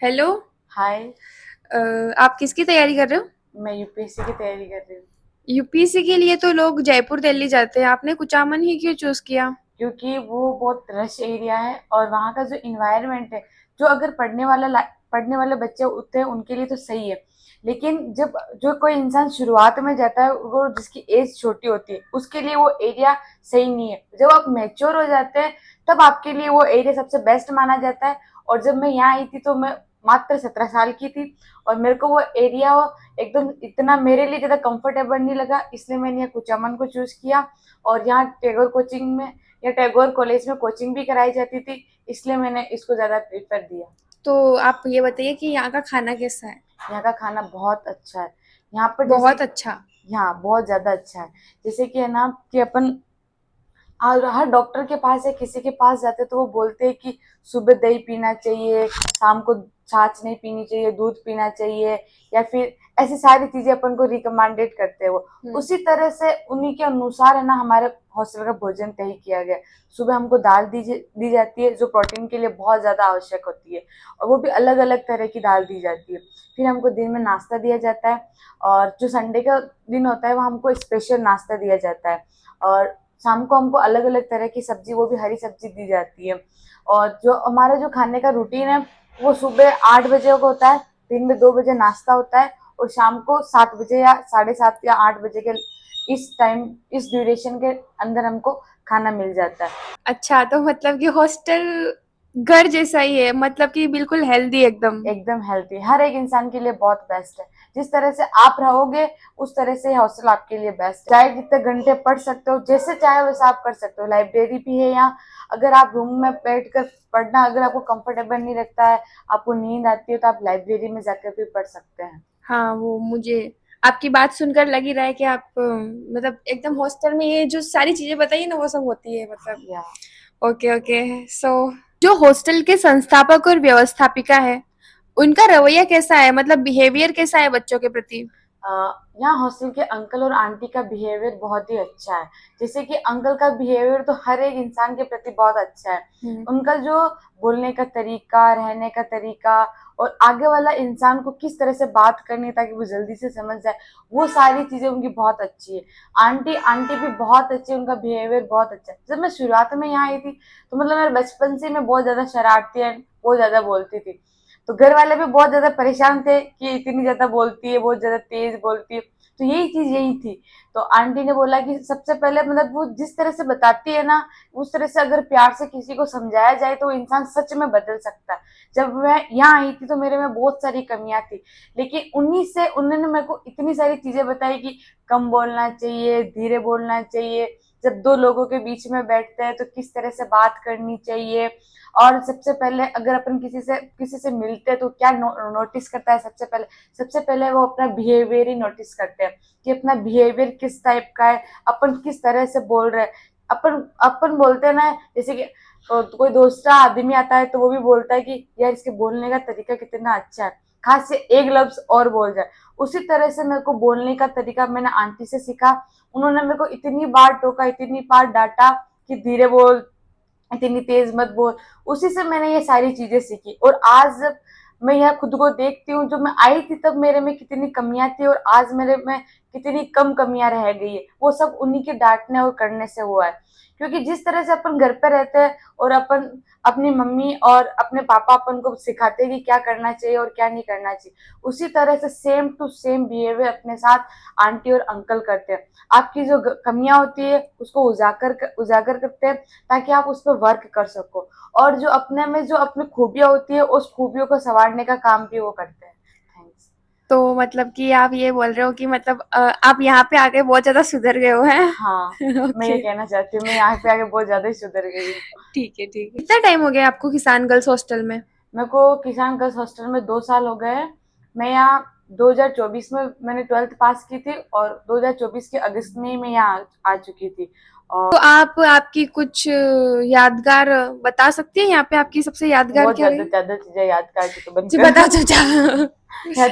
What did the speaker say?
Hello. हाय। आप किसकी तैयारी कर रहे हो? मैं यूपीएससी की तैयारी कर रही हूँ। यूपीएससी के लिए तो लोग जयपुर दिल्ली जाते हैं, आपने कुचामन ही क्यों चूज किया? क्योंकि वो बहुत रश एरिया है और वहाँ का जो इन्वायरमेंट है, जो अगर पढ़ने वाले बच्चे होते हैं उनके लिए तो सही है। लेकिन जब जो कोई इंसान शुरुआत में जाता है, वो जिसकी एज छोटी होती है उसके लिए वो एरिया सही नहीं है। जब आप मैच्योर हो जाते हैं तब आपके लिए वो एरिया सबसे बेस्ट माना जाता है। और जब मैं यहाँ आई थी तो मैं मात्र 17 साल की थी और मेरे को वो एरिया एकदम इतना मेरे लिए ज्यादा कंफर्टेबल नहीं लगा, इसलिए मैंने यहाँ कुचामन को चूज किया। और यहाँ टैगोर कोचिंग में या टैगोर कॉलेज में कोचिंग भी कराई जाती थी, इसलिए मैंने इसको ज्यादा प्रेफर दिया। तो आप ये बताइए कि यहाँ का खाना कैसा है? यहाँ का खाना बहुत अच्छा है। यहाँ पर जैसे बहुत अच्छा। यहाँ बहुत ज्यादा अच्छा है। जैसे कि है ना कि अपन हर डॉक्टर के पास या किसी के पास जाते तो वो बोलते हैं कि सुबह दही पीना चाहिए, शाम को छाछ नहीं पीनी चाहिए, दूध पीना चाहिए, या फिर ऐसी सारी चीजें अपन को रिकमेंडेड करते हैं वो। उसी तरह से उन्हीं के अनुसार है ना हमारे हॉस्टल का भोजन तय किया गया। सुबह हमको दाल दी जाती है जो प्रोटीन के लिए बहुत ज्यादा आवश्यक होती है, और वो भी अलग अलग तरह की दाल दी जाती है। फिर हमको दिन में नाश्ता दिया जाता है, और जो संडे का दिन होता है वो हमको स्पेशल नाश्ता दिया जाता है। और शाम को हमको अलग अलग तरह की सब्जी, वो भी हरी सब्जी दी जाती है। और जो हमारा जो खाने का रूटीन है वो सुबह 8 बजे को होता है, दिन में 2 बजे नाश्ता होता है, और शाम को 7 बजे या 7:30 या 8 बजे के इस टाइम, इस ड्यूरेशन के अंदर हमको खाना मिल जाता है। अच्छा, तो मतलब कि हॉस्टल घर जैसा ही है, मतलब कि बिल्कुल हेल्दी एकदम। एकदम हेल्थी, हर एक इंसान के लिए बहुत बेस्ट है। जिस तरह से आप रहोगे उस तरह से हॉस्टल आपके लिए बेस्ट है। चाहे जितने घंटे पढ़ सकते हो, जैसे चाहे वैसे आप कर सकते हो। लाइब्रेरी भी है यहाँ। अगर आप रूम में बैठ कर पढ़ना, अगर आपको कंफर्टेबल नहीं लगता है, आपको नींद आती है, तो आप लाइब्रेरी में जाकर भी पढ़ सकते हैं। हाँ, वो मुझे आपकी बात सुनकर लग ही रहा है कि आप मतलब एकदम हॉस्टल में ये जो सारी चीजें बताइए ना वो सब होती है मतलब। या ओके ओके। सो जो हॉस्टल के संस्थापक और व्यवस्थापिका है, उनका रवैया कैसा है, मतलब बिहेवियर कैसा है बच्चों के प्रति? यहाँ हॉस्टल के अंकल और आंटी का बिहेवियर बहुत ही अच्छा है। जैसे कि अंकल का बिहेवियर तो हर एक इंसान के प्रति बहुत अच्छा है। हम्म। उनका जो बोलने का तरीका, रहने का तरीका, और आगे वाला इंसान को किस तरह से बात करनी है ताकि वो जल्दी से समझ जाए, वो सारी चीजें उनकी बहुत अच्छी है। आंटी आंटी भी बहुत अच्छी है, उनका बिहेवियर बहुत अच्छा है। जब मैं शुरुआत में यहाँ आई थी तो मतलब मेरे बचपन से मैं बहुत ज्यादा शरारती है, बहुत ज्यादा बोलती थी। तो घर वाले भी बहुत ज्यादा परेशान थे कि इतनी ज्यादा बोलती है, बहुत ज्यादा तेज बोलती है। तो यही चीज यही थी। तो आंटी ने बोला कि सबसे पहले मतलब वो जिस तरह से बताती है ना, उस तरह से अगर प्यार से किसी को समझाया जाए तो वो इंसान सच में बदल सकता है। जब मैं यहाँ आई थी तो मेरे में बहुत सारी कमियां थी, लेकिन उन्हीं से उन्होंने मेरे को इतनी सारी चीजें बताई कि कम बोलना चाहिए, धीरे बोलना चाहिए, जब दो लोगों के बीच में बैठते हैं तो किस तरह से बात करनी चाहिए। और सबसे पहले अगर अपन किसी से मिलते हैं तो क्या नोटिस करता है, सबसे पहले वो अपना बिहेवियर ही नोटिस करते हैं कि अपना बिहेवियर किस टाइप का है, अपन किस तरह से बोल रहे हैं। अपन अपन बोलते हैं ना, जैसे कि तो कोई दूसरा आदमी आता है तो वो भी बोलता है कि यार इसके बोलने का तरीका कितना अच्छा है, खास से एक लफ्ज और बोल जाए। उसी तरह से मेरे को बोलने का तरीका मैंने आंटी से सीखा। उन्होंने मेरे को इतनी बार टोका, इतनी बार डांटा कि धीरे बोल, इतनी तेज मत बोल। उसी से मैंने ये सारी चीजें सीखी, और आज जब मैं यह खुद को देखती हूँ, जब मैं आई थी तब मेरे में कितनी कमियां थी और आज मेरे में कितनी कम कमियां रह गई है, वो सब उन्हीं के डांटने और करने से हुआ है। क्योंकि जिस तरह से अपन घर पे रहते हैं और अपन अपनी मम्मी और अपने पापा अपन को सिखाते हैं कि क्या करना चाहिए और क्या नहीं करना चाहिए, उसी तरह से सेम टू सेम बिहेवियर अपने साथ आंटी और अंकल करते हैं। आपकी जो कमियां होती है उसको उजागर करते हैं ताकि आप उस पर वर्क कर सको, और जो अपने में जो अपनी खूबियां होती है उस खूबियों को संवारने का काम भी वो करते हैं। थैंक्स। तो मतलब कि आप ये बोल रहे हो कि मतलब आप यहाँ पे आके बहुत ज्यादा सुधर गए हो हाँ, हैं? मैं ये ओके। कहना चाहती हूँ, मैं यहाँ पे आके बहुत ज्यादा ही सुधर गई हूँ। ठीक है ठीक है। कितना टाइम हो गया आपको किसान गर्ल्स हॉस्टल में? मेरे को किसान गर्ल्स हॉस्टल में 2 साल हो गए हैं। मैं यहाँ 2024 में मैंने 12th पास की थी, और 2024 के अगस्त में ही मैं यहाँ आ चुकी थी। और तो आप आपकी कुछ यादगार बता सकती हैं यहाँ पे आपकी सबसे यादगार बहुत क्या ज्यादा रही? ज्यादा चीजें याद कर, तो बंद जी कर बता दो। दो।